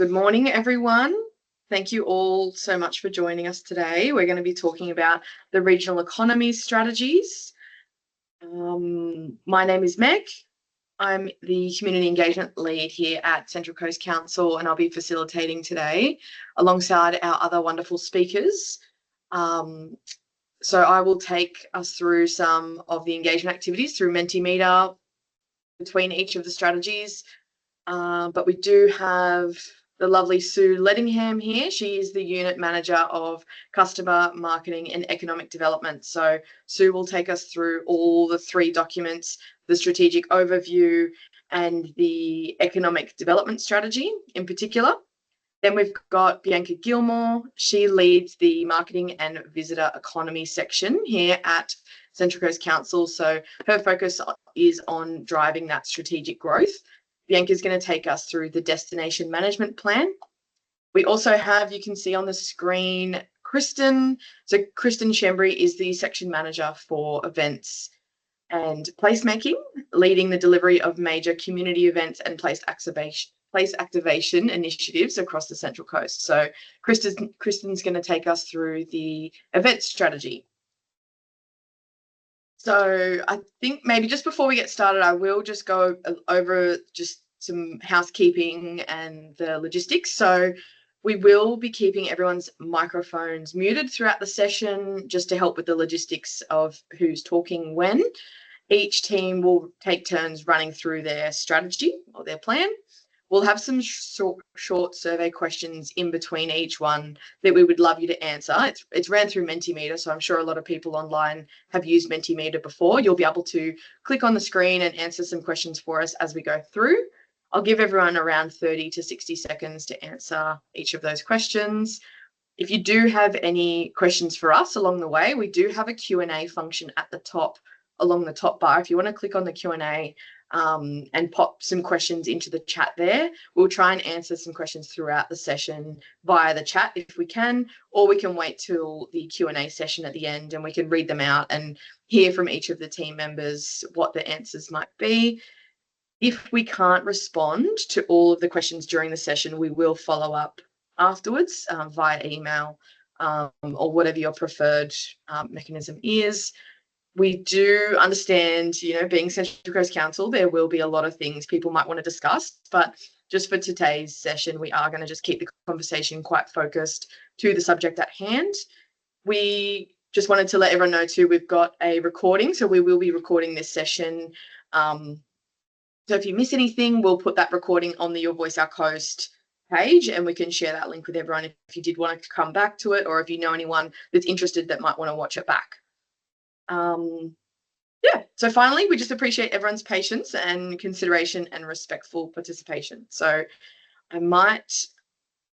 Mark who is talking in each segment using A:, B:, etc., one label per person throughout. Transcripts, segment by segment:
A: good morning, everyone. Thank you all so much for joining us today. We're going to be talking about the Regional Economies Strategies. My name is Meg. I'm the Community Engagement Lead here at Central Coast Council, and I'll be facilitating today alongside our other wonderful speakers. So I will take us through some of the engagement activities through Mentimeter between each of the strategies. But we do have the lovely Sue Lettingham here. She is the Unit Manager of Customer Marketing and Economic Development. So Sue will take us through all the three documents, the strategic overview and the economic development strategy in particular. Then we've got Bianca Gilmore. She leads the Marketing and Visitor Economy section here at Central Coast Council. So her focus is on driving that strategic growth. Bianca is going to take us through the destination management plan. We also have, you can see on the screen, Kristen. So Kristen Shembry is the section manager for events and placemaking, leading the delivery of major community events and place activation initiatives across the Central Coast. So Kristen's going to take us through the event strategy. So I think maybe just before we get started, I will just go over just some housekeeping and the logistics. So we will be keeping everyone's microphones muted throughout the session just to help with the logistics of who's talking when. Each team will take turns running through their strategy or their plan. We'll have some short survey questions in between each one that we would love you to answer. It's ran through Mentimeter, so I'm sure a lot of people online have used Mentimeter before. You'll be able to click on the screen and answer some questions for us as we go through. I'll give everyone around 30 to 60 seconds to answer each of those questions. If you do have any questions for us along the way, we do have a Q&A function at the top, along the top bar. If you want to click on the Q&A, and pop some questions into the chat there. We'll try and answer some questions throughout the session via the chat if we can, or we can wait till the Q&A session at the end and we can read them out and hear from each of the team members what the answers might be. If we can't respond to all of the questions during the session, we will follow up afterwards via email or whatever your preferred mechanism is. We do understand, being Central Coast Council, there will be a lot of things people might want to discuss, but just for today's session, we are going to just keep the conversation quite focused to the subject at hand. We just wanted to let everyone know too, we've got a recording, so we will be recording this session. So if you miss anything, we'll put that recording on the Your Voice Our Coast page and we can share that link with everyone if you did want to come back to it, or if you know anyone that's interested that might want to watch it back. So finally, we just appreciate everyone's patience and consideration and respectful participation. So I might,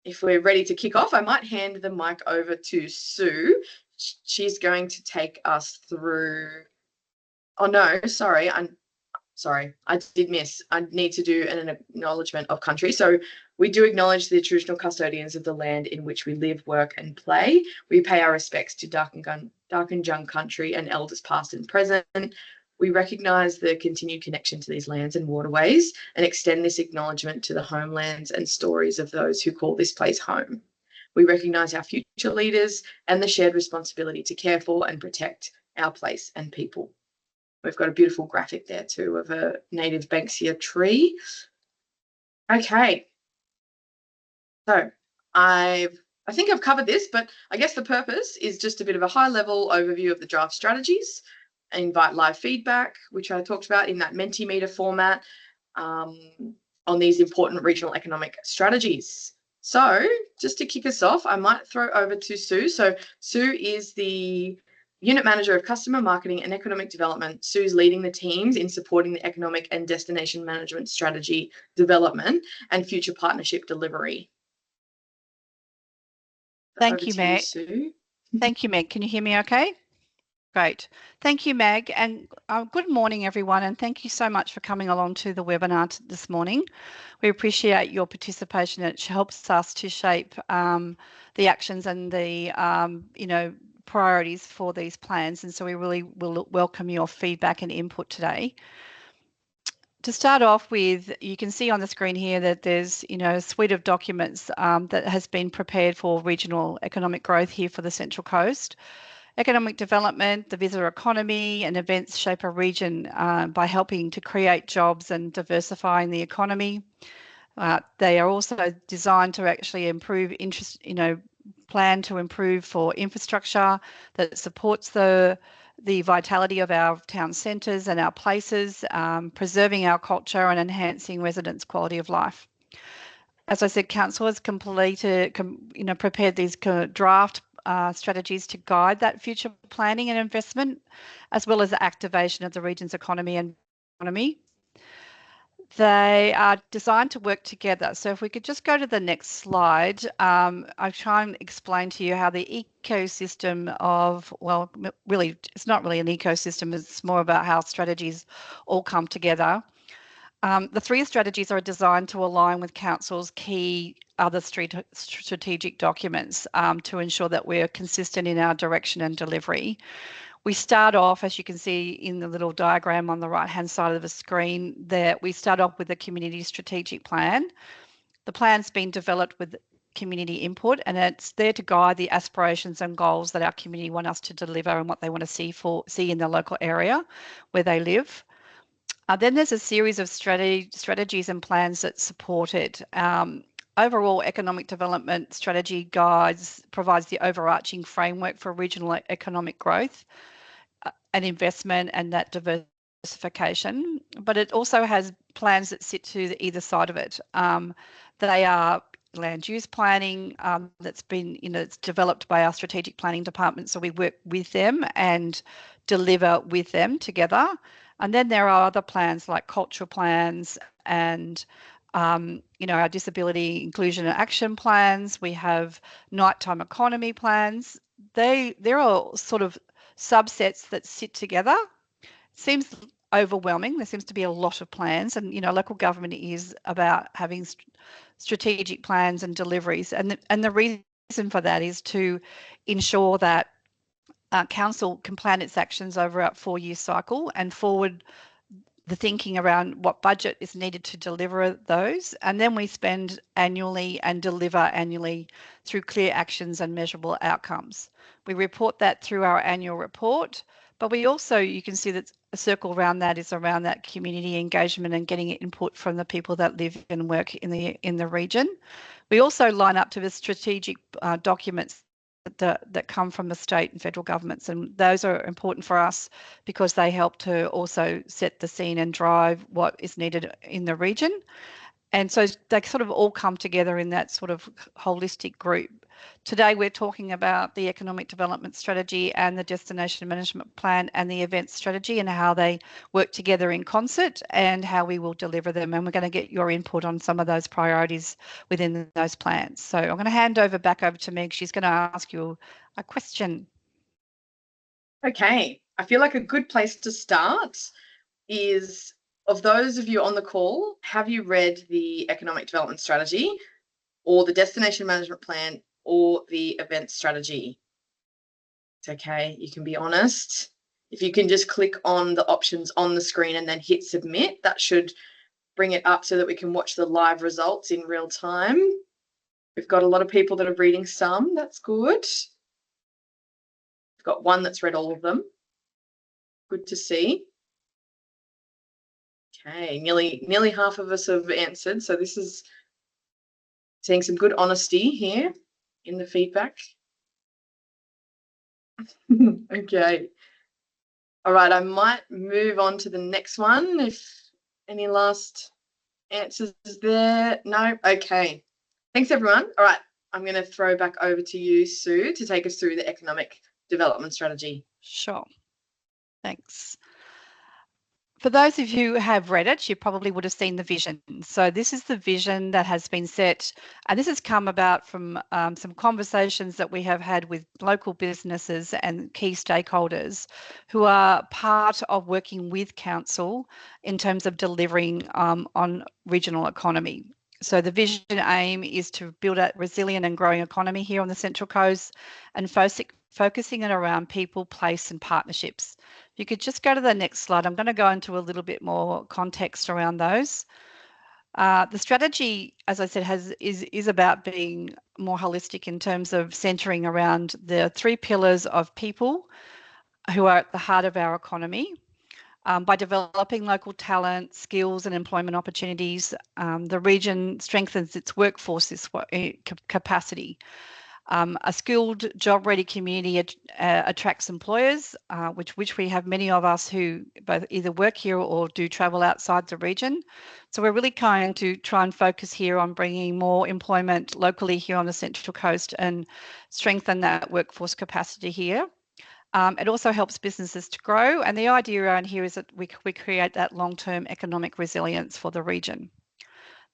A: if we're ready to kick off, I might hand the mic over to Sue. She's going to take us through, oh no, sorry, I did miss. I need to do an acknowledgement of country. So we do acknowledge the traditional custodians of the land in which we live, work and play. We pay our respects to Dark and Jung country and elders past and present. We recognise the continued connection to these lands and waterways and extend this acknowledgement to the homelands and stories of those who call this place home. We recognise our future leaders and the shared responsibility to care for and protect our place and people. We've got a beautiful graphic there too of a native Banksia tree. Okay. So I think I've covered this, but I guess the purpose is just a bit of a high-level overview of the draft strategies. I invite live feedback, which I talked about in that Mentimeter format, on these important regional economic strategies. So just to kick us off, I might throw over to Sue. So Sue is the Unit Manager of Customer Marketing and Economic Development. Sue's leading the teams in supporting the economic and destination management strategy development and future partnership delivery.
B: Thank you, Meg. Thank you, Meg. Can you hear me okay? Great. Thank you, Meg. And good morning, everyone. And thank you so much for coming along to the webinar this morning. We appreciate your participation. It helps us to shape the actions and the, priorities for these plans. And so we really will welcome your feedback and input today. To start off with, you can see on the screen here that there's, a suite of documents that has been prepared for regional economic growth here for the Central Coast. Economic development, the visitor economy, and events shape a region by helping to create jobs and diversifying the economy. They are also designed to actually improve plan to improve for infrastructure that supports the vitality of our town centres and our places, preserving our culture and enhancing residents' quality of life. As I said, Council has prepared these draft strategies to guide that future planning and investment, as well as the activation of the region's economy and economy. They are designed to work together. So if we could just go to the next slide, I'll try and explain to you how the ecosystem of, well, really, it's not really an ecosystem, it's more about how strategies all come together. The three strategies are designed to align with Council's key other strategic documents to ensure that we're consistent in our direction and delivery. We start off, as you can see in the little diagram on the right-hand side of the screen, that we start off with a community strategic plan. The plan's been developed with community input, and it's there to guide the aspirations and goals that our community want us to deliver and what they want to see in the local area where they live. Then there's a series of strategies and plans that support it. Overall economic development strategy provides the overarching framework for regional economic growth and investment and that diversification, but it also has plans that sit to either side of it. They are land use planning that's been, it's developed by our strategic planning department, so we work with them and deliver with them together. And then there are other plans like cultural plans and our disability inclusion and action plans. We have nighttime economy plans. They're all sort of subsets that sit together. Seems overwhelming. There seems to be a lot of plans, and local government is about having strategic plans and deliveries, and the reason for that is to ensure that council can plan its actions over a 4-year cycle and forward the thinking around what budget is needed to deliver those, and then we spend annually and deliver annually through clear actions and measurable outcomes. We report that through our annual report, but we also, you can see that a circle around that is around that community engagement and getting input from the people that live and work in the region. We also line up to the strategic documents that come from the state and federal governments, and those are important for us because they help to also set the scene and drive what is needed in the region. And so they sort of all come together in that sort of holistic group. Today we're talking about the economic development strategy and the destination management plan and the events strategy and how they work together in concert and how we will deliver them. And we're going to get your input on some of those priorities within those plans. So I'm going to hand back over to Meg. She's going to ask you a question.
A: Okay, I feel like a good place to start is, of those of you on the call, have you read the economic development strategy or the destination management plan or the event strategy? It's okay, you can be honest. If you can just click on the options on the screen and then hit submit, that should bring it up so that we can watch the live results in real time. We've got a lot of people that are reading some, that's good. We've got one that's read all of them. Good to see. Okay, nearly half of us have answered, so this is seeing some good honesty here in the feedback. Okay. All right, I might move on to the next one if any last answers there. No? Okay. Thanks, everyone. All right, I'm going to throw back over to you, Sue, to take us through the economic development strategy.
B: Sure. Thanks. For those of you who have read it, you probably would have seen the vision. So this is the vision that has been set, and this has come about from some conversations that we have had with local businesses and key stakeholders who are part of working with council in terms of delivering on regional economy. So the vision aim is to build a resilient and growing economy here on the Central Coast and focusing it around people, place and partnerships You could just go to the next slide. I'm going to go into a little bit more context around those. The strategy, as I said, is about being more holistic in terms of centering around the 3 pillars of people who are at the heart of our economy. By developing local talent, skills and employment opportunities, the region strengthens its workforce capacity. A skilled, job-ready community attracts employers, which we have many of us who both either work here or do travel outside the region. So we're really going to try and focus here on bringing more employment locally here on the Central Coast and strengthen that workforce capacity here. It also helps businesses to grow, and the idea around here is that we create that long-term economic resilience for the region.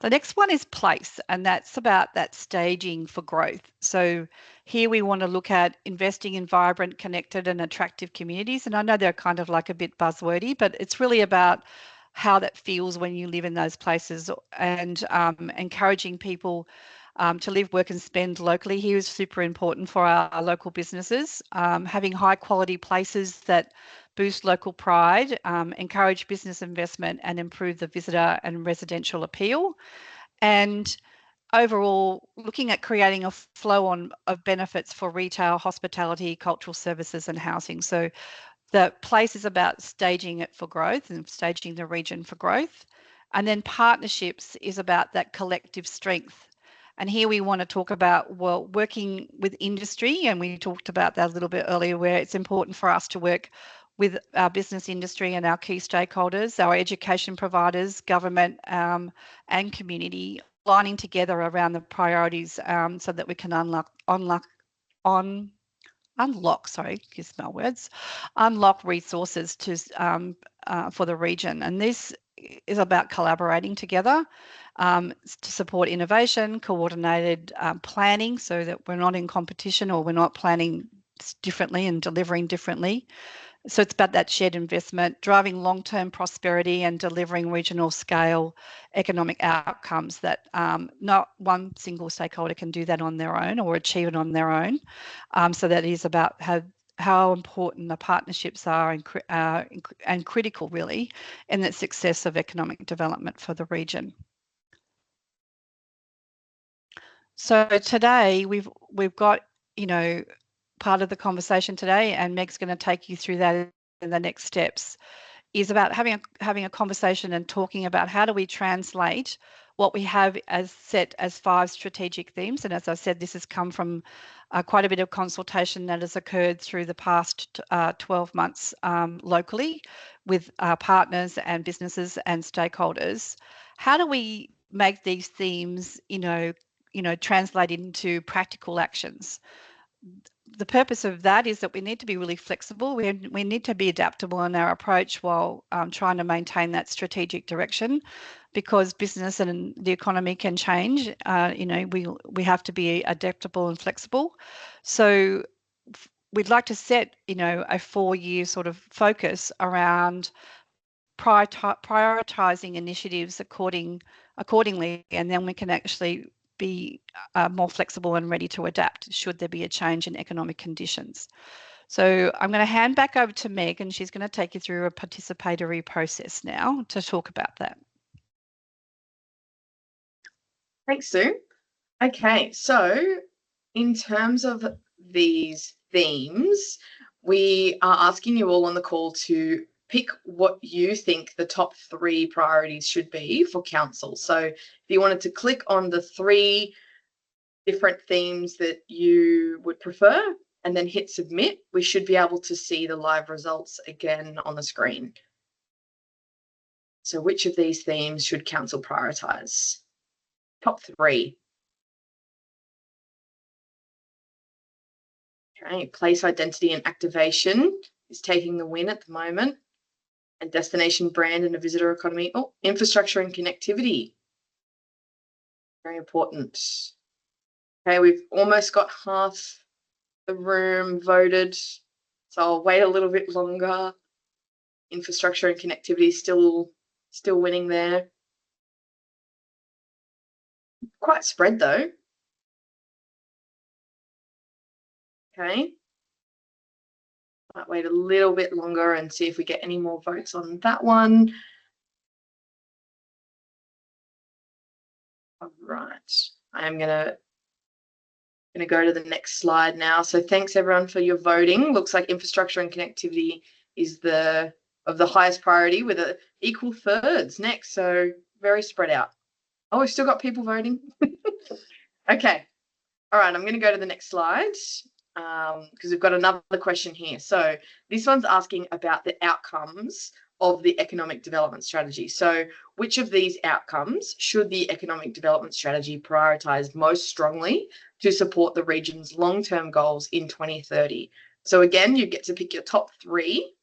B: The next one is place, and that's about that staging for growth. So here we want to look at investing in vibrant, connected and attractive communities. And I know they're kind of like a bit buzzwordy, but it's really about how that feels when you live in those places, and encouraging people to live, work and spend locally here is super important for our local businesses. Having high quality places that boost local pride, encourage business investment and improve the visitor and residential appeal. And overall, looking at creating a flow on of benefits for retail, hospitality, cultural services and housing. So the place is about staging it for growth and staging the region for growth. And then partnerships is about that collective strength. And here we want to talk about, well, working with industry, and we talked about that a little bit earlier, where it's important for us to work with our business industry and our key stakeholders, our education providers, government and community, aligning together around the priorities so that we can unlock resources to for the region. And this is about collaborating together to support innovation, coordinated planning, so that we're not in competition or we're not planning differently and delivering differently. So it's about that shared investment, driving long-term prosperity and delivering regional scale economic outcomes that not one single stakeholder can do that on their own or achieve it on their own. So that is about how important the partnerships are and critical really in the success of economic development for the region. So today we've got, you know, part of the conversation today, and Meg's going to take you through that in the next steps, is about having a conversation and talking about how do we translate what we have as set as 5 strategic themes. And as I said, this has come from quite a bit of consultation that has occurred through the past 12 months locally with partners and businesses and stakeholders. How do we make these themes, translate into practical actions? The purpose of that is that we need to be really flexible. We need to be adaptable in our approach while trying to maintain that strategic direction, because business and the economy can change. We have to be adaptable and flexible. So we'd like to set, a 4-year sort of focus around prioritizing initiatives accordingly, and then we can actually be more flexible and ready to adapt should there be a change in economic conditions. So I'm going to hand back over to Meg, and she's going to take you through a participatory process now to talk about that.
A: Thanks, Sue. Okay, so in terms of these themes, we are asking you all on the call to pick what you think the top 3 priorities should be for council. So if you wanted to click on the 3 different themes that you would prefer and then hit submit, we should be able to see the live results again on the screen. So which of these themes should council prioritise? Top 3. Okay, place identity and activation is taking the win at the moment. And destination brand and a visitor economy. Oh, infrastructure and connectivity. Very important. Okay, we've almost got half the room voted, so I'll wait a little bit longer. Infrastructure and connectivity still winning there. Quite spread though. Okay. Might wait a little bit longer and see if we get any more votes on that one. All right, I'm gonna go to the next slide now. So thanks everyone for your voting. Looks like infrastructure and connectivity is of the highest priority with equal thirds next. So very spread out. Oh, we've still got people voting. Okay. All right, I'm going to go to the next slide because we've got another question here. So this one's asking about the outcomes of the economic development strategy. So which of these outcomes should the economic development strategy prioritise most strongly to support the region's long-term goals in 2030? So again, you get to pick your top 3.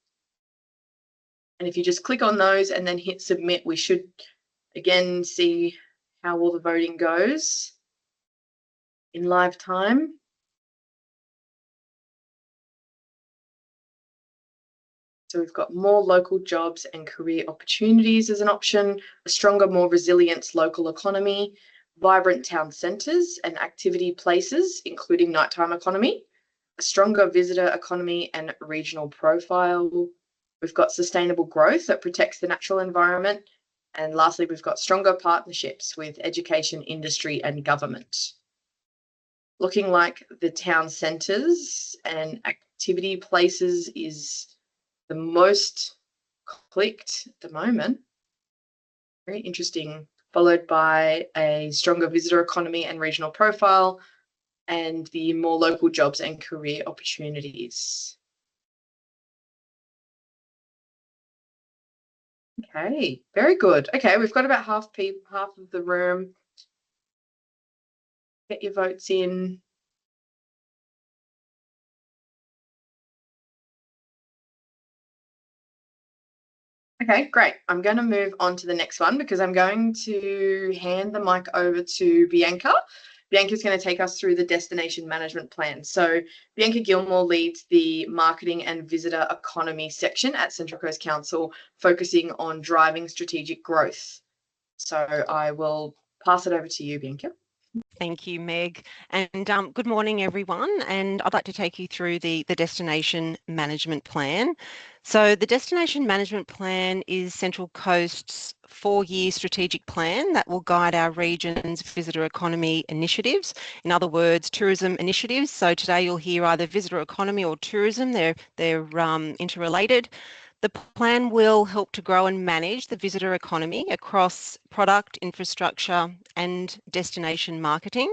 A: And if you just click on those and then hit submit, we should again see how all the voting goes in live time. So we've got more local jobs and career opportunities as an option, a stronger, more resilient local economy, vibrant town centres and activity places, including nighttime economy, a stronger visitor economy and regional profile. We've got sustainable growth that protects the natural environment. And lastly, we've got stronger partnerships with education, industry and government. Looking like the town centres and activity places is the most clicked at the moment. Very interesting. Followed by a stronger visitor economy and regional profile, and the more local jobs and career opportunities. Okay, very good. Okay, we've got about half of the room. Get your votes in. Okay, great. I'm going to move on to the next one because I'm going to hand the mic over to Bianca. Bianca's going to take us through the destination management plan. So Bianca Gilmore leads the marketing and visitor economy section at Central Coast Council, focusing on driving strategic growth. So I will pass it over to you, Bianca.
C: Thank you, Meg. And good morning, everyone. And I'd like to take you through the Destination Management Plan. So the Destination Management Plan is Central Coast's 4-year strategic plan that will guide our region's visitor economy initiatives. In other words, tourism initiatives. So today you'll hear either visitor economy or tourism. They're interrelated. The plan will help to grow and manage the visitor economy across product, infrastructure and destination marketing.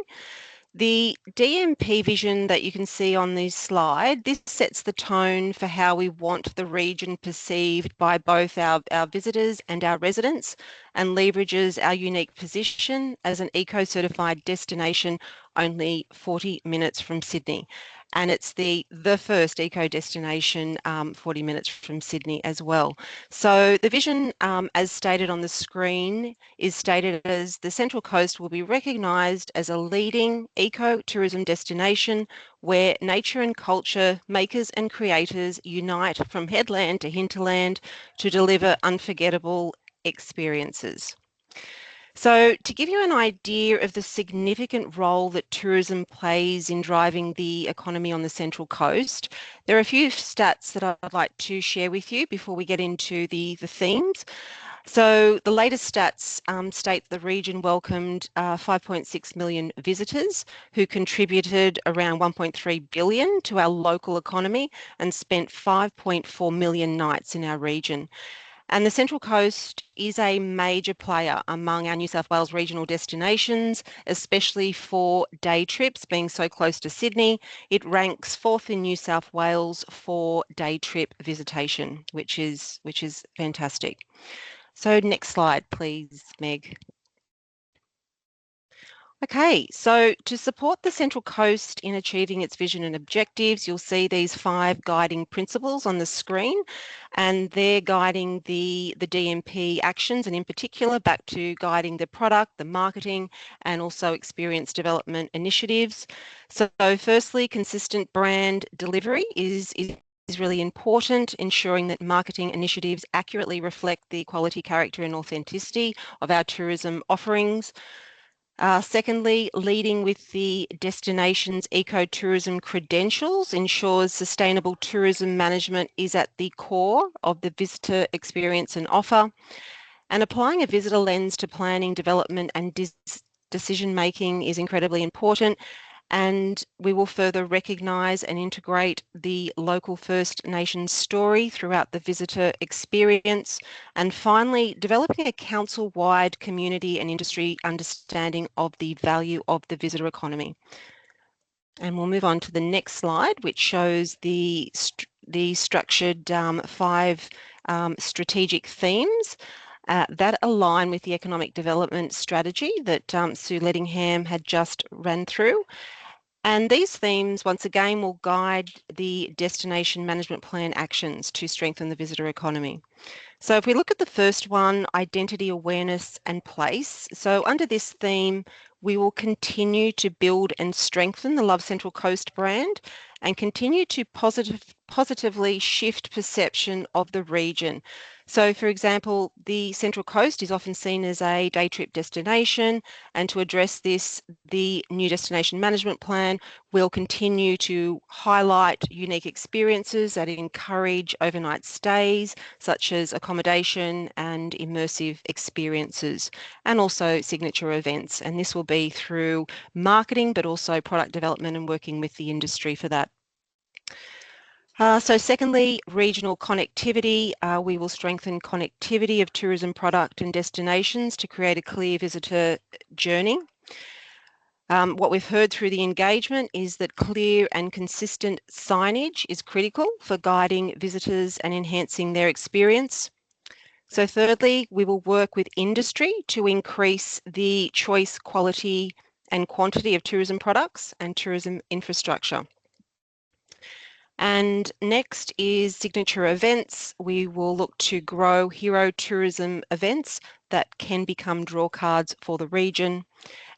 C: The DMP vision that you can see on this slide, this sets the tone for how we want the region perceived by both our visitors and our residents, and leverages our unique position as an eco-certified destination only 40 minutes from Sydney. And it's the first eco destination 40 minutes from Sydney as well. So the vision, as stated on the screen, is stated as the Central Coast will be recognised as a leading eco-tourism destination where nature and culture makers and creators unite from headland to hinterland to deliver unforgettable experiences. So to give you an idea of the significant role that tourism plays in driving the economy on the Central Coast, there are a few stats that I'd like to share with you before we get into the themes. So the latest stats state the region welcomed 5.6 million visitors who contributed around 1.3 billion to our local economy and spent 5.4 million nights in our region. And the Central Coast is a major player among our New South Wales regional destinations, especially for day trips, being so close to Sydney. It ranks 4th in New South Wales for day trip visitation, which is fantastic. So next slide, please, Meg. Okay, so to support the Central Coast in achieving its vision and objectives, you'll see these 5 guiding principles on the screen, and they're guiding the DMP actions, and in particular back to guiding the product, the marketing, and also experience development initiatives. So firstly, consistent brand delivery is really important, ensuring that marketing initiatives accurately reflect the quality, character, and authenticity of our tourism offerings. Secondly, leading with the destination's ecotourism credentials ensures sustainable tourism management is at the core of the visitor experience and offer. And applying a visitor lens to planning, development and decision making is incredibly important. And we will further recognise and integrate the local First Nations story throughout the visitor experience. And finally, developing a council-wide community and industry understanding of the value of the visitor economy. And we'll move on to the next slide, which shows the structured 5 strategic themes that align with the economic development strategy that Sue Lettingham had just ran through. And these themes, once again, will guide the destination management plan actions to strengthen the visitor economy. So if we look at the first one, identity, awareness and place. So under this theme, we will continue to build and strengthen the Love Central Coast brand and continue to positively shift perception of the region. So for example, the Central Coast is often seen as a day trip destination, and to address this, the new destination management plan will continue to highlight unique experiences that encourage overnight stays, such as accommodation and immersive experiences, and also signature events. And this will be through marketing, but also product development and working with the industry for that. So secondly, regional connectivity. We will strengthen connectivity of tourism product and destinations to create a clear visitor journey. What we've heard through the engagement is that clear and consistent signage is critical for guiding visitors and enhancing their experience. So thirdly, we will work with industry to increase the choice, quality and quantity of tourism products and tourism infrastructure. And next is signature events. We will look to grow hero tourism events that can become draw cards for the region.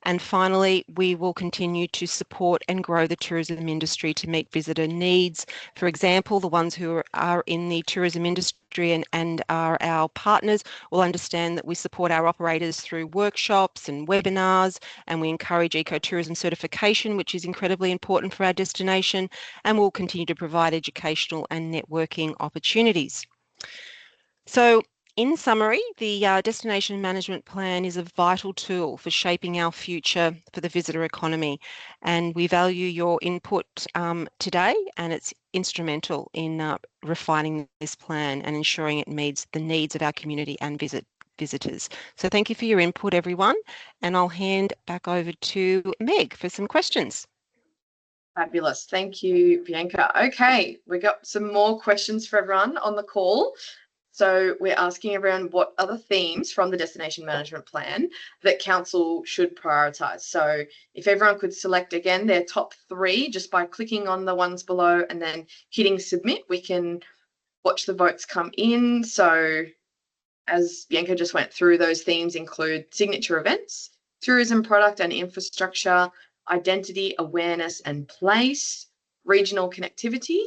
C: And finally, we will continue to support and grow the tourism industry to meet visitor needs. For example, the ones who are in the tourism industry and are our partners will understand that we support our operators through workshops and webinars, and we encourage ecotourism certification, which is incredibly important for our destination, and we'll continue to provide educational and networking opportunities. So, in summary, the Destination Management Plan is a vital tool for shaping our future for the visitor economy, and we value your input today, and it's instrumental in refining this plan and ensuring it meets the needs of our community and visitors. So thank you for your input, everyone, and I'll hand back over to Meg for some questions.
A: Fabulous. Thank you, Bianca. Okay, we got some more questions for everyone on the call. So we're asking everyone what are the themes from the Destination Management Plan that Council should prioritise. So if everyone could select again their top 3 just by clicking on the ones below and then hitting submit, we can watch the votes come in. So as Bianca just went through, those themes include signature events, tourism product and infrastructure, identity, awareness and place, regional connectivity,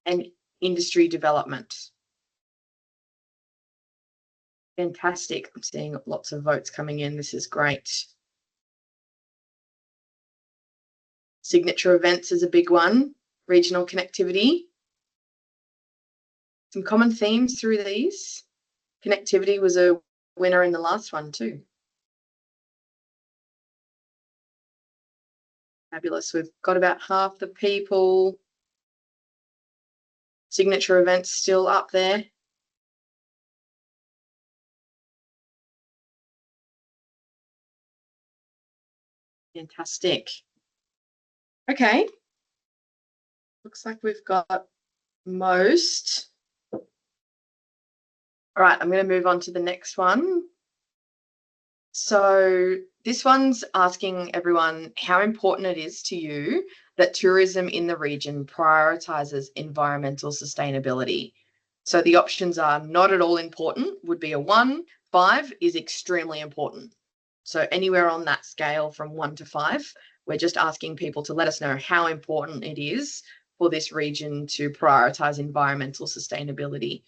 A: and industry development. Fantastic. I'm seeing lots of votes coming in. This is great. Signature events is a big one. Regional connectivity. Some common themes through these. Connectivity was a winner in the last one too. Fabulous. We've got about half the people. Signature events still up there. Fantastic. Okay. Looks like we've got most. All right, I'm going to move on to the next one. So this one's asking everyone how important it is to you that tourism in the region prioritises environmental sustainability. So the options are not at all important, would be a 1, 5 is extremely important. So anywhere on that scale from 1 to 5, we're just asking people to let us know how important it is for this region to prioritise environmental sustainability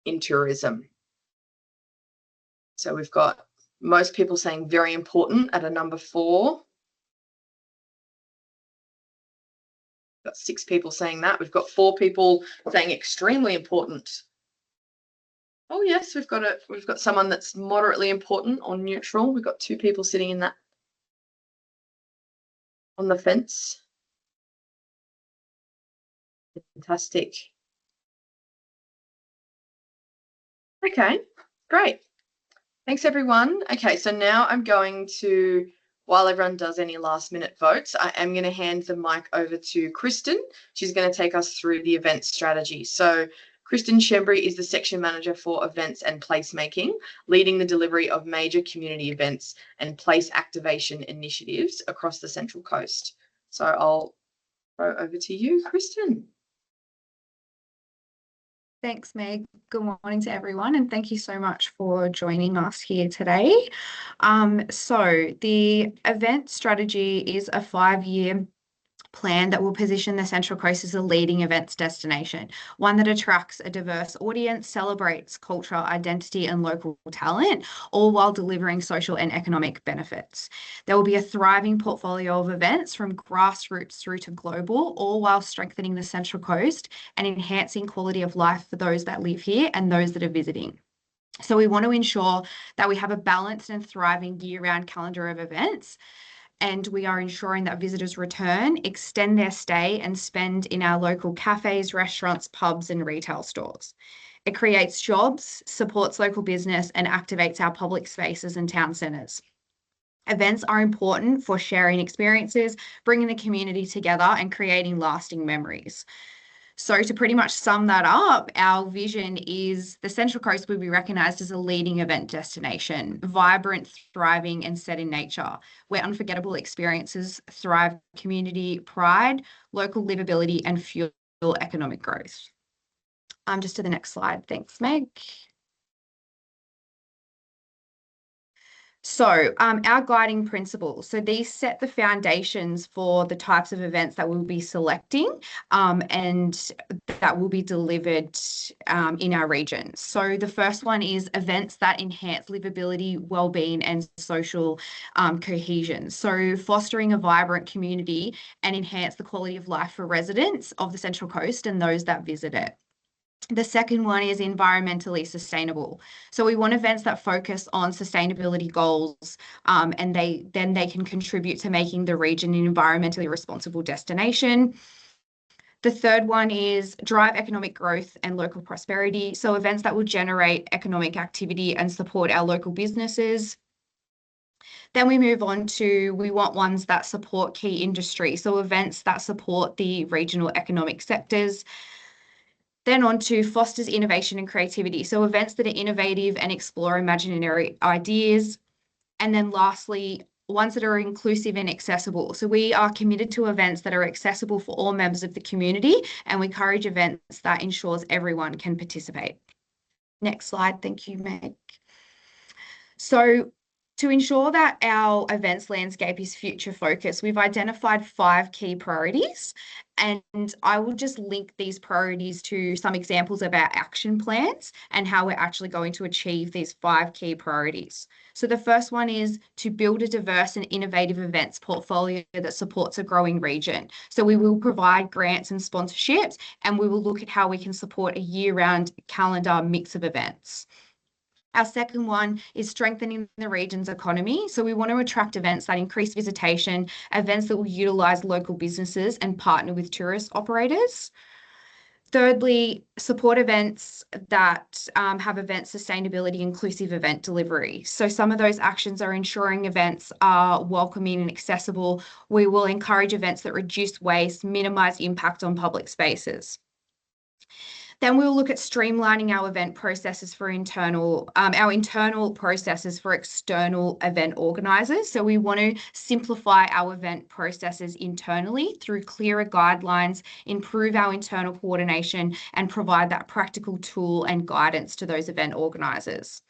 A: in tourism. So we've got Most people saying very important at a number 4. Got 6 people saying that. We've got 4 people saying extremely important. Oh yes, we've got someone that's moderately important or neutral. We've got 2 people sitting in that on the fence. Fantastic. Okay, great. Thanks everyone. Okay, so now I'm going to, while everyone does any last minute votes, I am going to hand the mic over to Kristen. She's going to take us through the event strategy. So Kristen Shembry is the section manager for events and placemaking, leading the delivery of major community events and place activation initiatives across the Central Coast. So I'll throw over to you, Kristen.
D: Thanks, Meg. Good morning to everyone, and thank you so much for joining us here today. So the event strategy is a 5-year plan that will position the Central Coast as a leading events destination, one that attracts a diverse audience, celebrates culture, identity, and local talent, all while delivering social and economic benefits. There will be a thriving portfolio of events from grassroots through to global, all while strengthening the Central Coast and enhancing quality of life for those that live here and those that are visiting. So we want to ensure that we have a balanced and thriving year-round calendar of events, and we are ensuring that visitors return, extend their stay, and spend in our local cafes, restaurants, pubs, and retail stores. It creates jobs, supports local business, and activates our public spaces and town centres. Events are important for sharing experiences, bringing the community together, and creating lasting memories. So to pretty much sum that up, our vision is the Central Coast will be recognised as a leading event destination, vibrant, thriving, and set in nature, where unforgettable experiences thrive community pride, local livability, and fuel economic growth. Just to the next slide. Thanks, Meg. So our guiding principles. So these set the foundations for the types of events that we'll be selecting and that will be delivered in our region. So the first one is events that enhance livability, well-being, and social cohesion. So fostering a vibrant community and enhance the quality of life for residents of the Central Coast and those that visit it. The second one is environmentally sustainable. So we want events that focus on sustainability goals and they can contribute to making the region an environmentally responsible destination. The third one is drive economic growth and local prosperity. So events that will generate economic activity and support our local businesses. Then we move on to, we want ones that support key industry. So events that support the regional economic sectors. Then on to fosters innovation and creativity. So events that are innovative and explore imaginary ideas. And then lastly, ones that are inclusive and accessible. So we are committed to events that are accessible for all members of the community, and we encourage events that ensures everyone can participate. Next slide. Thank you, Meg. So to ensure that our events landscape is future focused, we've identified 5 key priorities, and I will just link these priorities to some examples of our action plans and how we're actually going to achieve these 5 key priorities. So the first one is to build a diverse and innovative events portfolio that supports a growing region. So we will provide grants and sponsorships, and we will look at how we can support a year-round calendar mix of events. Our second one is strengthening the region's economy. So we want to attract events that increase visitation, events that will utilise local businesses and partner with tourist operators. Thirdly, support events that have event sustainability, inclusive event delivery. So some of those actions are ensuring events are welcoming and accessible. We will encourage events that reduce waste, minimise impact on public spaces. Then we'll look at streamlining our event processes for our internal processes for external event organisers. So we want to simplify our event processes internally through clearer guidelines, improve our internal coordination, and provide that practical tool and guidance to those event organisers.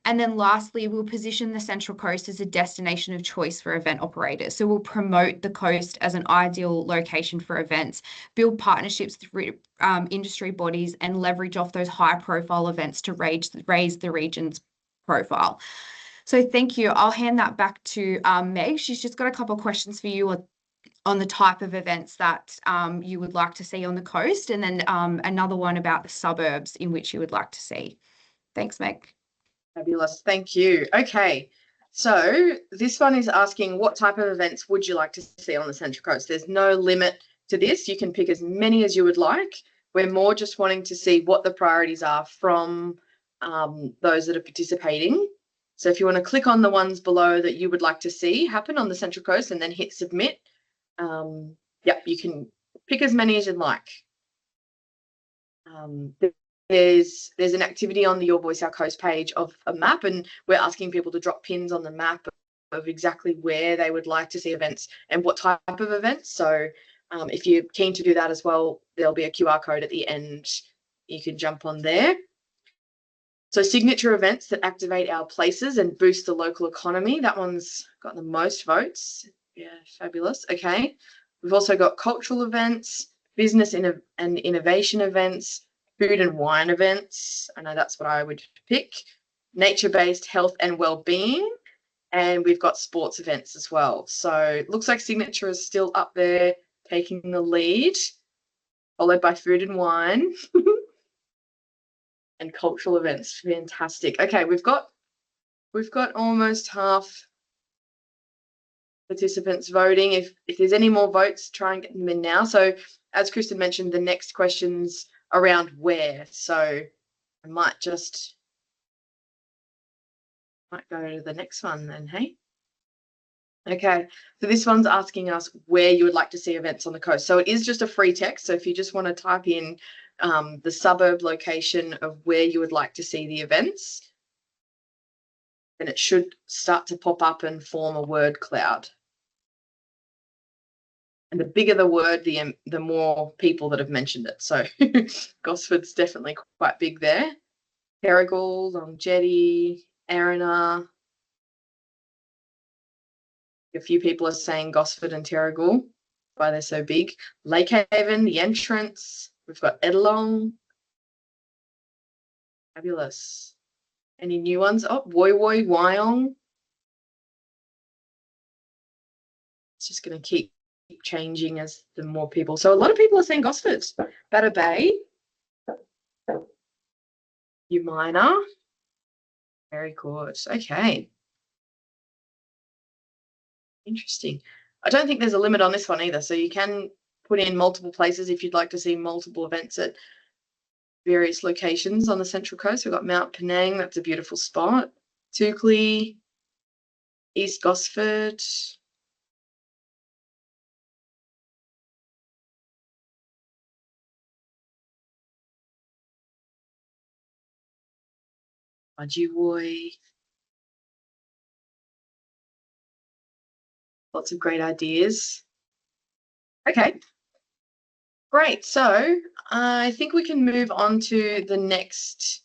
D: And then lastly, we'll position the Central Coast as a destination of choice for event operators. So we'll promote the coast as an ideal location for events, build partnerships with industry bodies, and leverage off those high-profile events to raise the region's profile. So thank you. I'll hand that back to Meg. She's just got a couple of questions for you on the type of events that you would like to see on the coast, and then another one about the suburbs in which you would like to see. Thanks, Meg.
A: Fabulous. Thank you. Okay. So this one is asking, what type of events would you like to see on the Central Coast? There's no limit to this. You can pick as many as you would like. We're more just wanting to see what the priorities are from those that are participating. So if you want to click on the ones below that you would like to see happen on the Central Coast and then hit submit, you can pick as many as you'd like. There's an activity on the Your Voice Our Coast page of a map, and we're asking people to drop pins on the map of exactly where they would like to see events and what type of events. So if you're keen to do that as well, there'll be a QR code at the end. You can jump on there. So signature events that activate our places and boost the local economy. That one's got the most votes. Yeah, fabulous. Okay. We've also got cultural events, business and innovation events, food and wine events. I know that's what I would pick. Nature-based health and well-being. And we've got sports events as well. So it looks like signature is still up there taking the lead, followed by food and wine. And cultural events. Fantastic. Okay, we've got almost half participants voting. If there's any more votes, try and get them in now. So as Kristen mentioned, the next question's around where. So I might go to the next one then, hey? Okay, so this one's asking us where you would like to see events on the coast. So it is just a free text. So if you just want to type in the suburb location of where you would like to see the events, then it should start to pop up and form a word cloud. And the bigger the word, the more people that have mentioned it. So Gosford's definitely quite big there. Terrigal, Long Jetty, Arana. A few people are saying Gosford and Terrigal, why they're so big. Lake Haven, the entrance. We've got Edlong. Fabulous. Any new ones? Oh, Woy Woy, Wyong. It's just going to keep changing as the more people. So a lot of people are saying Gosford. Batter Bay. Umina. Very good. Okay. Interesting. I don't think there's a limit on this one either. So you can put in multiple places if you'd like to see multiple events at various locations on the Central Coast. We've got Mount Penang. That's a beautiful spot. Toukley, East Gosford. Ajiwoy. Lots of great ideas. Okay, great. So I think we can move on to the next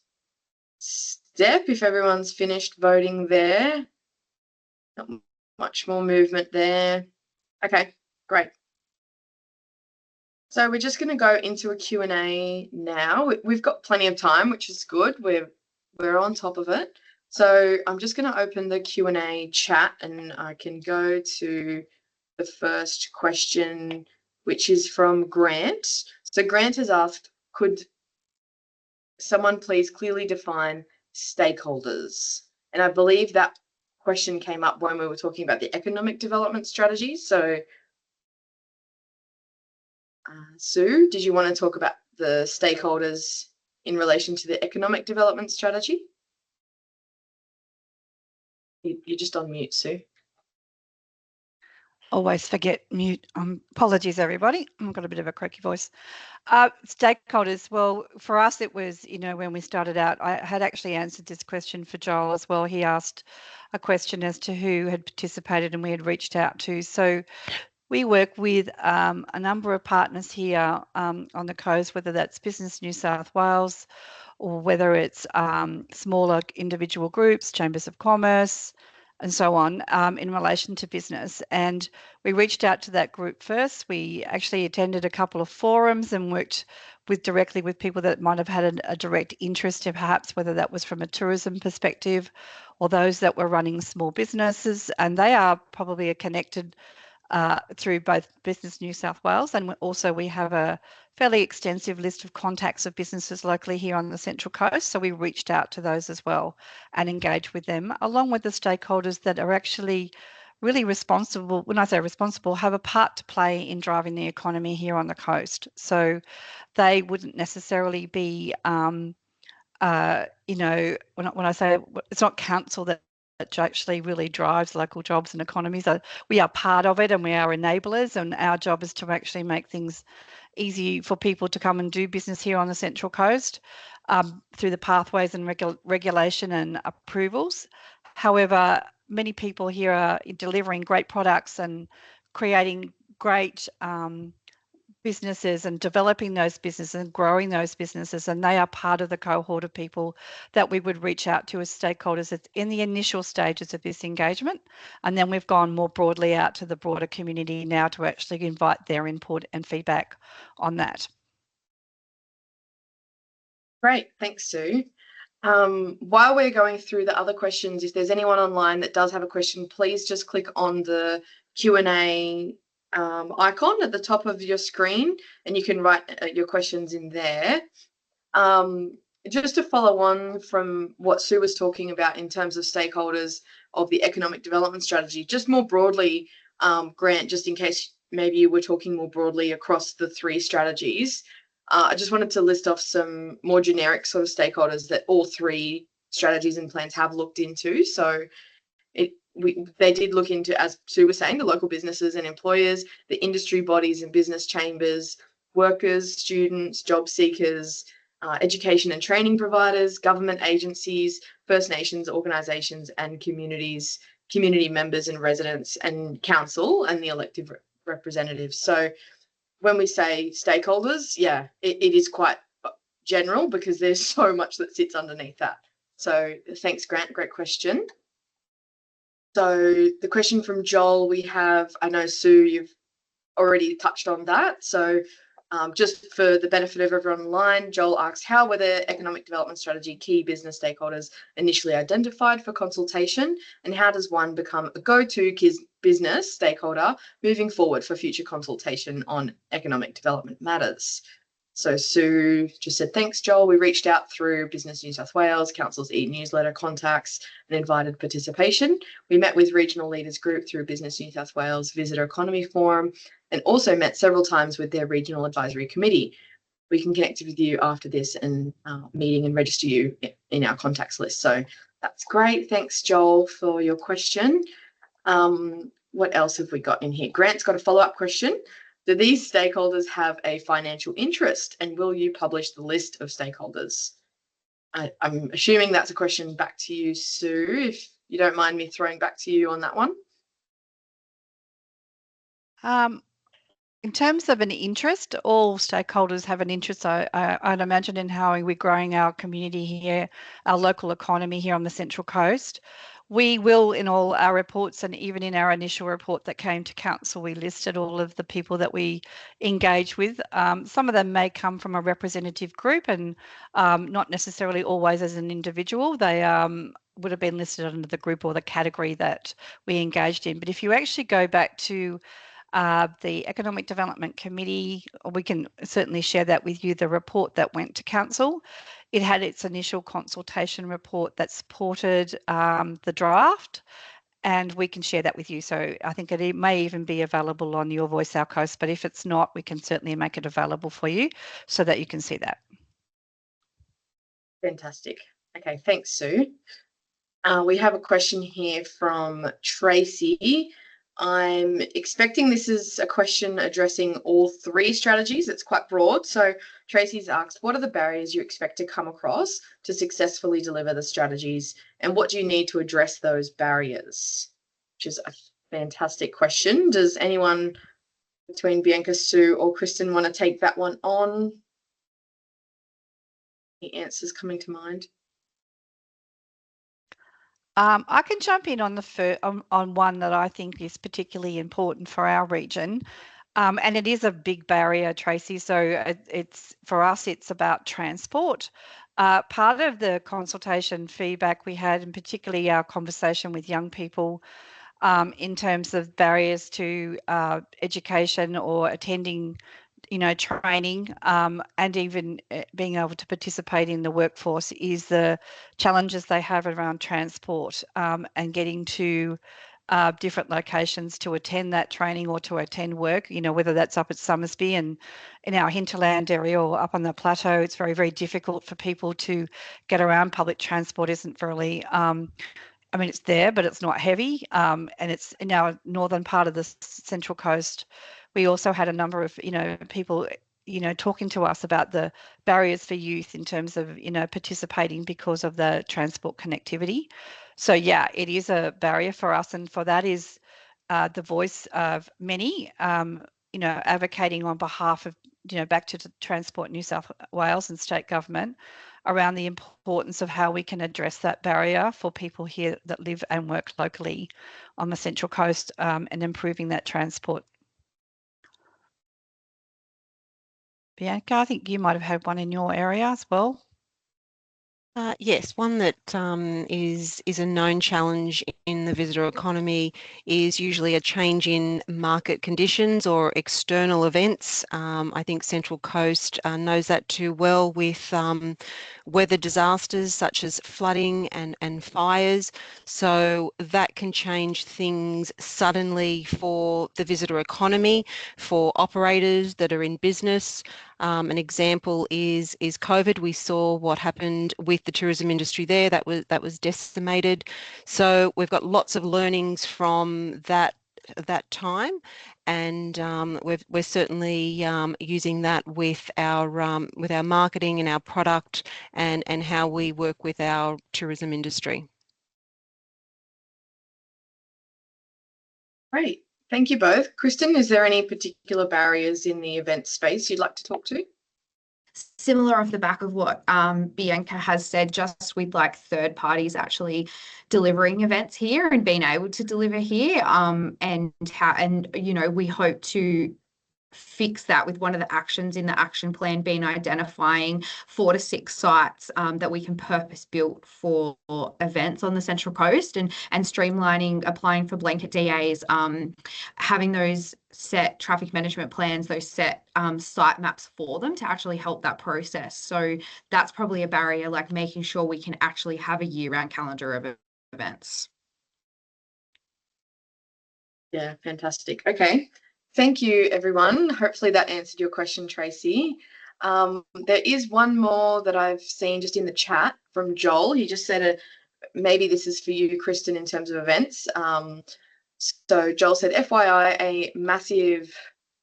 A: step if everyone's finished voting there. Not much more movement there. Okay, great. So we're just going to go into a Q&A now. We've got plenty of time, which is good. We're on top of it. So I'm just going to open the Q&A chat and I can go to the first question, which is from Grant. So Grant has asked, could someone please clearly define stakeholders? And I believe that question came up when we were talking about the economic development strategy. So Sue, did you want to talk about the stakeholders in relation to the economic development strategy? You're just on mute, Sue.
B: Always forget mute. Apologies, everybody. I've got a bit of a croaky voice. Stakeholders, well, for us, it was, when we started out, I had actually answered this question for Joel as well. He asked a question as to who had participated and we had reached out to. So we work with a number of partners here on the coast, whether that's Business New South Wales or whether it's smaller individual groups, chambers of commerce, and so on, in relation to business. And we reached out to that group first. We actually attended a couple of forums and worked directly with people that might have had a direct interest in perhaps whether that was from a tourism perspective or those that were running small businesses, and they are probably connected through both Business New South Wales, and also we have a fairly extensive list of contacts of businesses locally here on the Central Coast. So we reached out to those as well and engaged with them, along with the stakeholders that are actually really responsible. When I say responsible, have a part to play in driving the economy here on the coast. So they wouldn't necessarily be, when I say it's not council that actually really drives local jobs and economies. We are part of it and we are enablers, and our job is to actually make things easy for people to come and do business here on the Central Coast through the pathways and regulation and approvals. However, many people here are delivering great products and creating great businesses and developing those businesses and growing those businesses, and they are part of the cohort of people that we would reach out to as stakeholders in the initial stages of this engagement. And then we've gone more broadly out to the broader community now to actually invite their input and feedback on that.
A: Great, thanks, Sue. While we're going through the other questions, if there's anyone online that does have a question, please just click on the Q&A icon at the top of your screen and you can write your questions in there. Just to follow on from what Sue was talking about in terms of stakeholders of the economic development strategy, just more broadly, Grant, just in case maybe you were talking more broadly across the 3 strategies, I just wanted to list off some more generic sort of stakeholders that all 3 strategies and plans have looked into. So they did look into, as Sue was saying, the local businesses and employers, the industry bodies and business chambers, workers, students, job seekers, education and training providers, government agencies, First Nations organisations and community members and residents, and council and the elected representatives. So when we say stakeholders, yeah, it is quite general because there's so much that sits underneath that. So thanks, Grant. Great question. So the question from Joel we have, I know, Sue, you've already touched on that. So just for the benefit of everyone online, Joel asks, how were the economic development strategy key business stakeholders initially identified for consultation, and how does one become a go-to business stakeholder moving forward for future consultation on economic development matters? So Sue just said, thanks, Joel. We reached out through Business New South Wales, Council's e-newsletter contacts and invited participation. We met with regional leaders group through Business New South Wales Visitor Economy Forum, and also met several times with their regional advisory committee. We can connect with you after this and meeting and register you in our contacts list. So that's great. Thanks, Joel, for your question. What else have we got in here? Grant's got a follow-up question. Do these stakeholders have a financial interest, and will you publish the list of stakeholders? I'm assuming that's a question back to you, Sue, if you don't mind me throwing back to you on that one.
B: In terms of an interest, all stakeholders have an interest, I'd imagine, in how we're growing our community here, our local economy here on the Central Coast. We will, in all our reports, and even in our initial report that came to Council, we listed all of the people that we engage with. Some of them may come from a representative group and not necessarily always as an individual. They would have been listed under the group or the category that we engaged in. But if you actually go back to the Economic Development Committee, we can certainly share that with you, the report that went to Council. It had its initial consultation report that supported the draft, and we can share that with you. So I think it may even be available on Your Voice Our Coast, but if it's not, we can certainly make it available for you so that you can see that.
A: Fantastic. Okay, thanks, Sue. We have a question here from Tracy. I'm expecting this is a question addressing all 3 strategies. It's quite broad. So Tracy's asked, what are the barriers you expect to come across to successfully deliver the strategies, and what do you need to address those barriers? Which is a fantastic question. Does anyone between Bianca, Sue or Kristen want to take that one on? Any answers coming to mind?
B: I can jump in on on one that I think is particularly important for our region, and it is a big barrier, Tracy. So it's for us, it's about transport. Part of the consultation feedback we had, and particularly our conversation with young people, in terms of barriers to education or attending, training, and even being able to participate in the workforce, is the challenges they have around transport, and getting to different locations to attend that training or to attend work, whether that's up at Summersby and in our hinterland area or up on the plateau. It's very, very difficult for people to get around. Public transport isn't very, it's there, but it's not heavy. And it's in our northern part of the Central Coast. We also had a number of, people, talking to us about the barriers for youth in terms of, participating because of the transport connectivity. So yeah, it is a barrier for us, and for that is the voice of many, advocating on behalf of, back to Transport New South Wales and state government around the importance of how we can address that barrier for people here that live and work locally on the Central Coast, and improving that transport. Bianca, I think you might have had one in your area as well.
C: Yes, one that is a known challenge in the visitor economy is usually a change in market conditions or external events. I think Central Coast knows that too well with weather disasters such as flooding and fires. So that can change things suddenly for the visitor economy, for operators that are in business. An example is COVID. We saw what happened with the tourism industry there. That was decimated. So we've got lots of learnings from that time, and we're certainly using that with our marketing and our product and how we work with our tourism industry.
A: Great. Thank you both. Kristen, is there any particular barriers in the event space you'd like to talk to?
D: Similar off the back of what Bianca has said, just with like third parties actually delivering events here and being able to deliver here, and we hope to fix that with one of the actions in the action plan being identifying 4 to 6 sites that we can purpose built for events on the Central Coast, and streamlining applying for blanket DAs, having those set traffic management plans, those set site maps for them to actually help that process. So that's probably a barrier, like making sure we can actually have a year-round calendar of events.
A: Yeah, fantastic. Okay. Thank you, everyone. Hopefully that answered your question, Tracy. There is one more that I've seen just in the chat from Joel. He just said, maybe this is for you, Kristen, in terms of events. So Joel said, FYI, a massive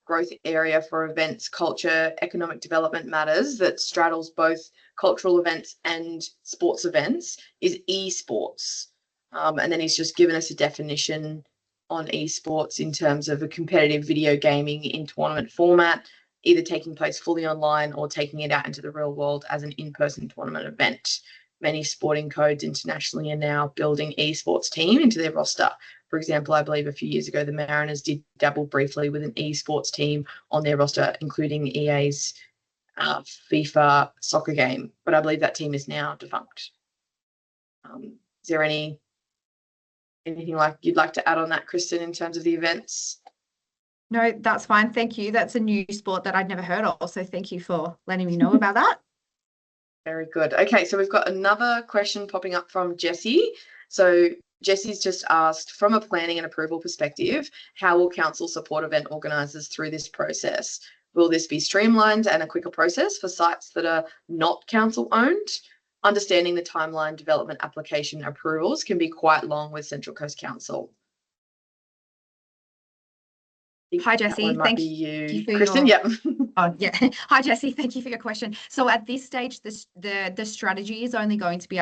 A: growth area for events, culture, economic development matters that straddles both cultural events and sports events is esports. And then he's just given us a definition on esports in terms of a competitive video gaming in tournament format, either taking place fully online or taking it out into the real world as an in-person tournament event. Many sporting codes internationally are now building esports team into their roster. For example, I believe a few years ago, the Mariners did dabble briefly with an esports team on their roster, including EA's FIFA soccer game, but I believe that team is now defunct. Is there anything like you'd like to add on that, Kristen, in terms of the events?
D: No, that's fine. Thank you. That's a new sport that I'd never heard of. So thank you for letting me know about that.
A: Very good. Okay, so we've got another question popping up from Jessie. So Jessie's just asked, from a planning and approval perspective, how will council support event organisers through this process? Will this be streamlined and a quicker process for sites that are not council owned? Understanding the timeline development application approvals can be quite long with Central Coast Council.
D: Hi, Jessie.
A: Thank you, Kristen.
D: Yep.
A: Oh,
D: yeah. Hi, Jessie. Thank you for your question. So at this stage, the strategy is only going to be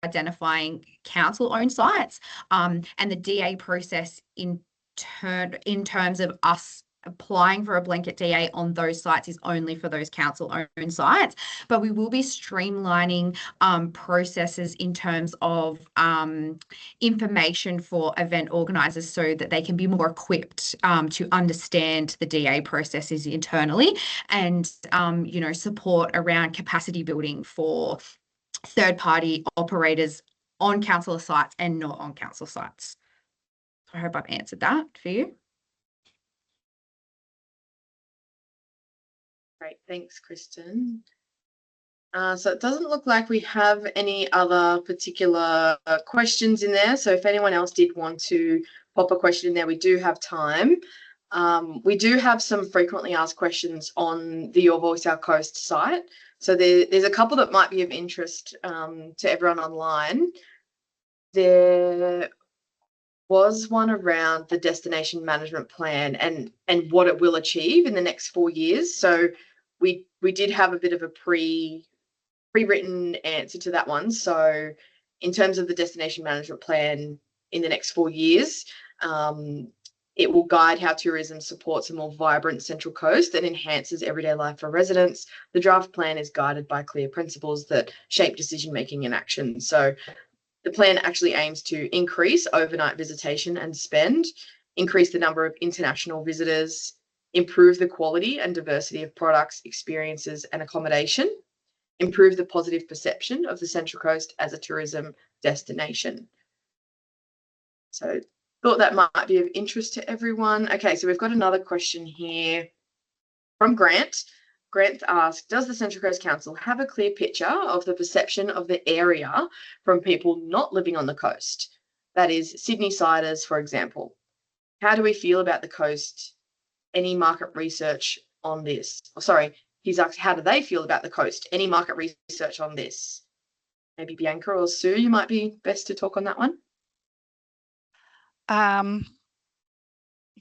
D: identifying council-owned sites, and the DA process in terms of us applying for a blanket DA on those sites is only for those council-owned sites. But we will be streamlining processes in terms of information for event organisers so that they can be more equipped to understand the DA processes internally, and support around capacity building for third-party operators on council sites and not on council sites. I hope I've answered that for you.
A: Great, thanks, Kristen. So it doesn't look like we have any other particular questions in there. So if anyone else did want to pop a question in there, we do have time. We do have some frequently asked questions on the Your Voice Our Coast site. So there's a couple that might be of interest to everyone online. There was one around the destination management plan and what it will achieve in the next 4 years. So we did have a bit of a pre-written answer to that one. So in terms of the destination management plan in the next 4 years, it will guide how tourism supports a more vibrant Central Coast and enhances everyday life for residents. The draft plan is guided by clear principles that shape decision-making and action. So the plan actually aims to increase overnight visitation and spend, increase the number of international visitors, improve the quality and diversity of products, experiences, and accommodation, improve the positive perception of the Central Coast as a tourism destination. So thought that might be of interest to everyone. Okay, so we've got another question here from Grant. Grant asked, does the Central Coast Council have a clear picture of the perception of the area from people not living on the coast? That is Sydney-siders, for example. How do we feel about the coast? Any market research on this? Oh, sorry, he's asked, how do they feel about the coast? Any market research on this? Maybe Bianca or Sue, you might be best to talk on that one.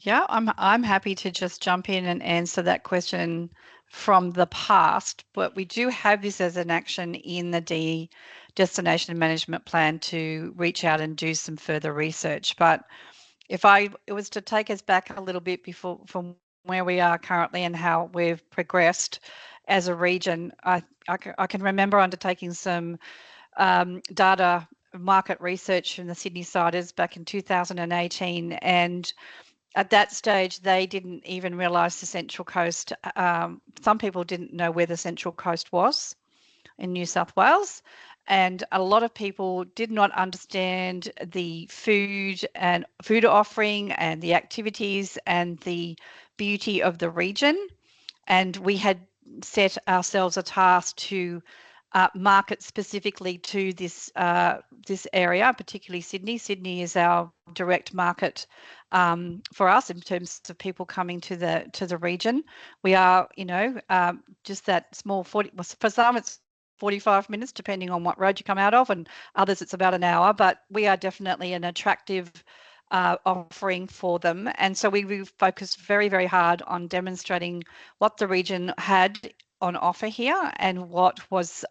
B: Yeah, I'm happy to just jump in and answer that question from the past, but we do have this as an action in the destination management plan to reach out and do some further research. But if it was to take us back a little bit before from where we are currently and how we've progressed as a region, I can remember undertaking some data market research from the Sydney-siders back in 2018, and at that stage, they didn't even realise the Central Coast. Some people didn't know where the Central Coast was in New South Wales, and a lot of people did not understand the food offering and the activities and the beauty of the region. And we had set ourselves a task to market specifically to this area, particularly Sydney. Sydney is our direct market for us in terms of people coming to the region. We are, just that small 40. For some, it's 45 minutes, depending on what road you come out of, and others it's about an hour. But we are definitely an attractive offering for them, and so we focused very, very hard on demonstrating what the region had on offer here and what was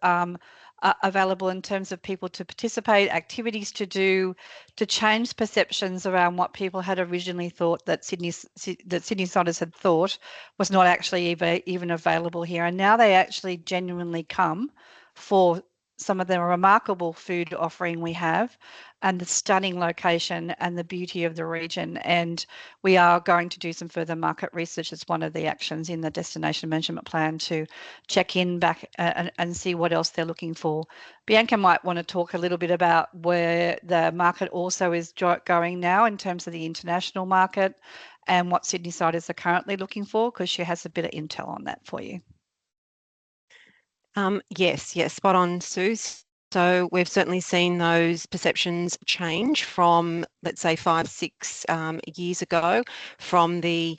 B: available in terms of people to participate, activities to do, to change perceptions around what people had originally thought that Sydney-siders had thought was not actually even available here. And now they actually genuinely come for some of the remarkable food offering we have and the stunning location and the beauty of the region. And we are going to do some further market research as one of the actions in the destination management plan to check in back and see what else they're looking for. Bianca might want to talk a little bit about where the market also is going now in terms of the international market and what Sydney-siders are currently looking for, because she has a bit of intel on that for you.
C: Yes, spot on, Sue. So we've certainly seen those perceptions change from, let's say, 5-6 years ago, from the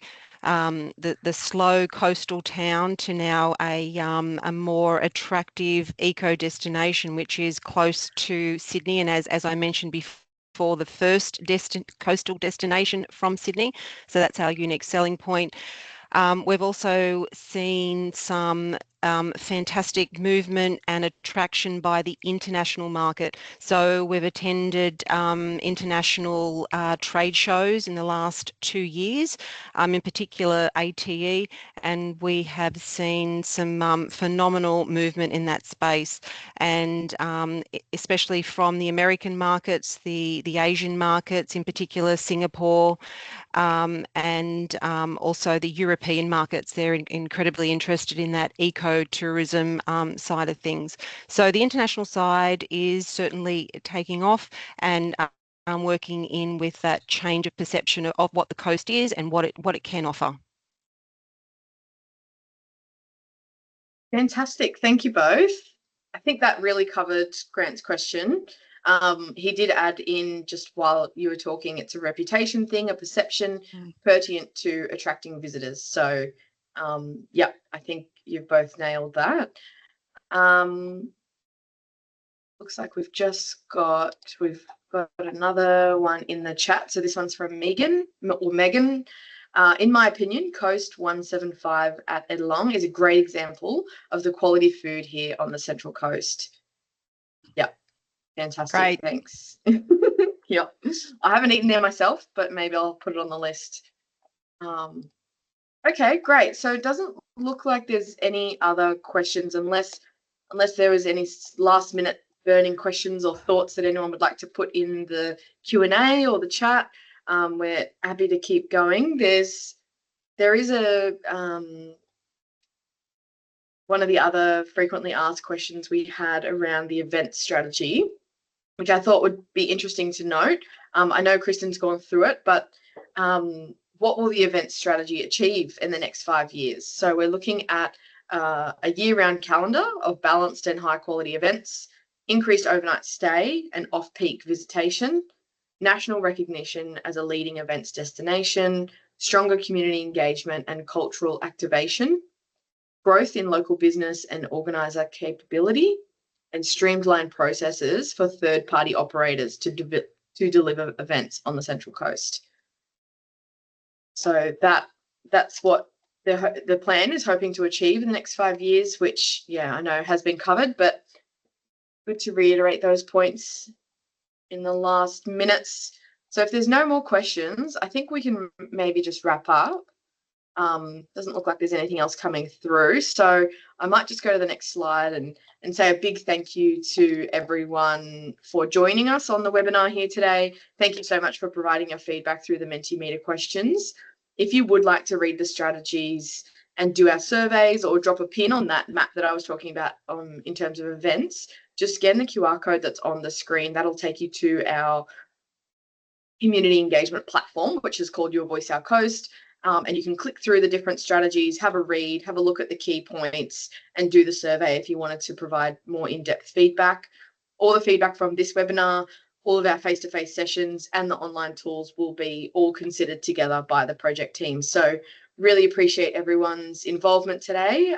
C: slow coastal town to now a more attractive eco destination, which is close to Sydney, and as I mentioned before, the first coastal destination from Sydney. So that's our unique selling point. We've also seen some fantastic movement and attraction by the international market. So we've attended international trade shows in the last 2 years, in particular ATE, and we have seen some phenomenal movement in that space, and especially from the American markets, the Asian markets, in particular Singapore, and also the European markets. They're incredibly interested in that eco eco-tourism side of things. So the international side is certainly taking off, and working in with that change of perception of what the coast is and what it can offer.
A: Fantastic. Thank you both. I think that really covered Grant's question. He did add in, just while you were talking, it's a reputation thing, a perception pertinent to attracting visitors. So, yeah, I think you've both nailed that. Looks like we've got another one in the chat. So this one's from Megan. In my opinion, Coast 175 at Edlong is a great example of the quality food here on the Central Coast. Yep, fantastic.
B: Great.
A: Thanks. Yep, I haven't eaten there myself, but maybe I'll put it on the list. Okay, great. So it doesn't look like there's any other questions, unless there was any last minute burning questions or thoughts that anyone would like to put in the Q&A or the chat. We're happy to keep going. There is one of the other frequently asked questions we had around the event strategy, which I thought would be interesting to note. I know Kristen's gone through it, but what will the event strategy achieve in the next 5 years? So we're looking at a year-round calendar of balanced and high-quality events, increased overnight stay and off-peak visitation, national recognition as a leading events destination, stronger community engagement and cultural activation, growth in local business and organiser capability, and streamlined processes for third-party operators to deliver events on the Central Coast. So that's what the plan is hoping to achieve in the next 5 years, which, yeah, I know has been covered, but good to reiterate those points in the last minutes. So if there's no more questions, I think we can maybe just wrap up. Doesn't look like there's anything else coming through. So I might just go to the next slide and say a big thank you to everyone for joining us on the webinar here today. Thank you so much for providing your feedback through the Mentimeter questions. If you would like to read the strategies and do our surveys or drop a pin on that map that I was talking about in terms of events, just scan the QR code that's on the screen. That'll take you to our community engagement platform, which is called Your Voice Our Coast. And you can click through the different strategies, have a read, have a look at the key points, and do the survey if you wanted to provide more in-depth feedback. All the feedback from this webinar, all of our face-to-face sessions, and the online tools will be all considered together by the project team. So really appreciate everyone's involvement today.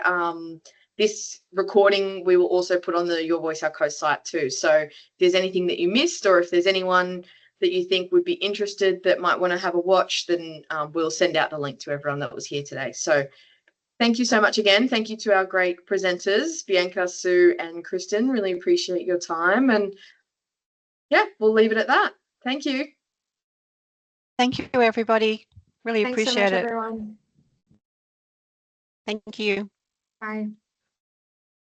A: This recording we will also put on the Your Voice Our Coast site too. So if there's anything that you missed, or if there's anyone that you think would be interested that might want to have a watch, then we'll send out the link to everyone that was here today. So thank you so much again. Thank you to our great presenters, Bianca, Sue, and Kristen. Really appreciate your time. And yeah, we'll leave it at that. Thank you.
B: Thank you, everybody. Really
D: Thanks
B: appreciate
D: so much,
B: it.
D: everyone.
C: Thank you.
D: Bye.